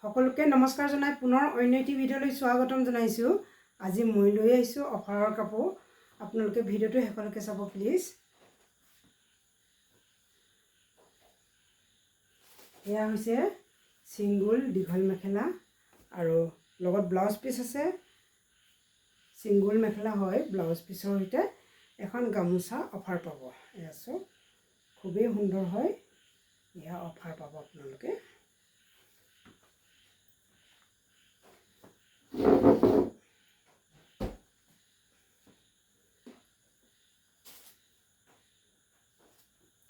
সকলোকে নমস্কাৰ জনাই পুনৰ অন্য এটি ভিডিঅ'লৈ স্বাগতম জনাইছোঁ। আজি মই লৈ আহিছোঁ অফাৰৰ কাপোৰ। আপোনালোকে ভিডিঅ'টো শেষলৈকে চাব প্লিজ। এয়া হৈছে ছিংগুল দীঘল মেখেলা আৰু লগত ব্লাউজ পিচ আছে। ছিংগুল মেখেলা হয়, ব্লাউজ পিচৰ সৈতে এখন গামোচা অফাৰ পাব। এয়া চাওক, খুবেই সুন্দৰ হয়। এয়া অফাৰ পাব আপোনালোকে।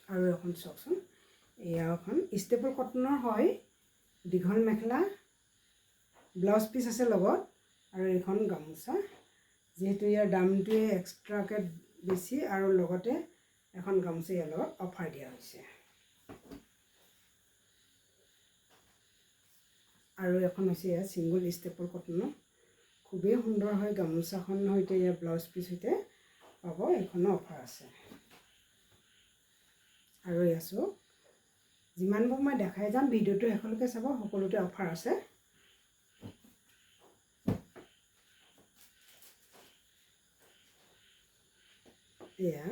আৰু এখন চাওকচোন, এয়া এখন ষ্টেপল কটনৰ হয়, দীঘল মেখেলা, ব্লাউজ পিচ আছে লগত, আৰু এইখন গামোচা। যিহেতু ইয়াৰ দামটোৱে এক্সট্ৰাকৈ বেছি আৰু লগতে এখন গামোচা ইয়াৰ লগত অফাৰ দিয়া হৈছে। আৰু এখন হৈছে ইয়াৰ ছিংগুল ষ্টেপল কটনৰ, খুবেই সুন্দৰ হয়। গামোচাখন সৈতে ইয়াৰ ব্লাউজ পিচ সৈতে পাব, এইখনো অফাৰ আছে। আৰু এয়া চাওক, যিমানবোৰ মই দেখাই যাম ভিডিঅ'টো শেষলৈকে চাব, সকলোতে অফাৰ আছে। এয়া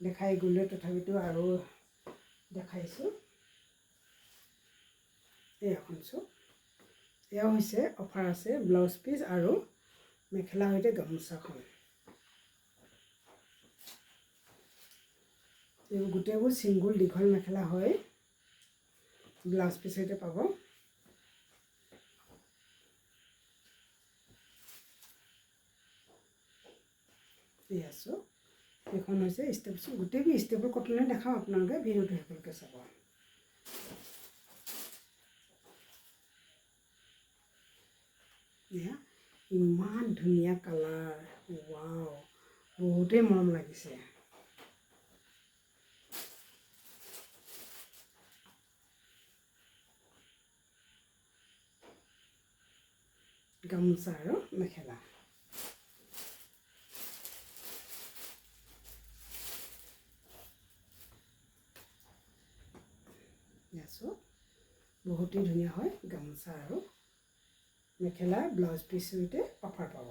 দেখাই গ'লে তথাপিতো আৰু দেখাইছোঁ। এয়াখন চাওক, এয়াও হৈছে অফাৰ আছে, ব্লাউজ পিচ আৰু মেখেলা সৈতে গামোচাখন। এইবোৰ গোটেইবোৰ ছিংগুল দীঘল মেখেলা হয়, ব্লাউজ পিচ সৈতে পাব। এয়া চাওক, এইখন হৈছে ষ্টেপল, গোটেইবোৰ ষ্টেপল কটনে দেখাওঁ, আপোনালোকে ভিডিঅ'টো শেষলৈকে চাব। এয়া ইমান ধুনীয়া কালাৰ, ৱাও, বহুতেই মৰম লাগিছে। গামোচা আৰু মেখেলা। চাওক, বহুতেই ধুনীয়া হয়। গামোচা আৰু মেখেলা, ব্লাউজ পিচ সৈতে অফাৰ পাব।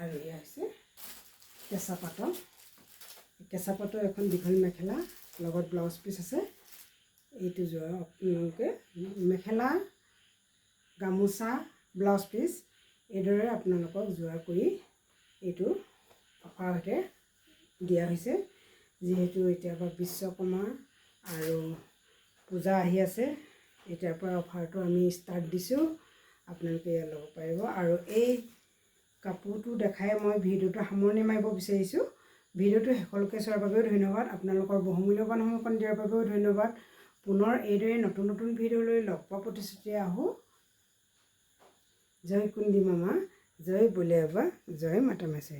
আৰু এয়া হৈছে কেঁচা পাটৰ, কেঁচা পাটৰ এখন দীঘল মেখেলা, লগত ব্লাউজ পিচ আছে। এইটো যোৰা আপোনালোকে মেখেলা, গামোচা, ব্লাউজ পিচ এইদৰে আপোনালোকক যোৰা কৰি এইটো অফাৰ সৈতে দিয়া হৈছে। যিহেতু এতিয়াৰ পৰা বিশ্বকৰ্মা আৰু পূজা আহি আছে, এতিয়াৰ পৰা অফাৰটো আমি ষ্টাৰ্ট দিছোঁ, আপোনালোকে ইয়াত ল'ব পাৰিব। আৰু এই কাপোৰটো দেখাই মই ভিডিঅ'টো সামৰণি মাৰিব বিচাৰিছোঁ। ভিডিঅ'টো শেষলৈকে চোৱাৰ বাবেও ধন্যবাদ। আপোনালোকৰ বহুমূল্যৱান সময়কণ দিয়াৰ বাবেও ধন্যবাদ। পুনৰ এইদৰে নতুন নতুন ভিডিঅ'লৈ লগ পোৱা প্ৰতিশ্ৰুতি আহোঁ। জয় কুন্দি মামা, জয় বলিয়া বা, জয় মাতা মেছে।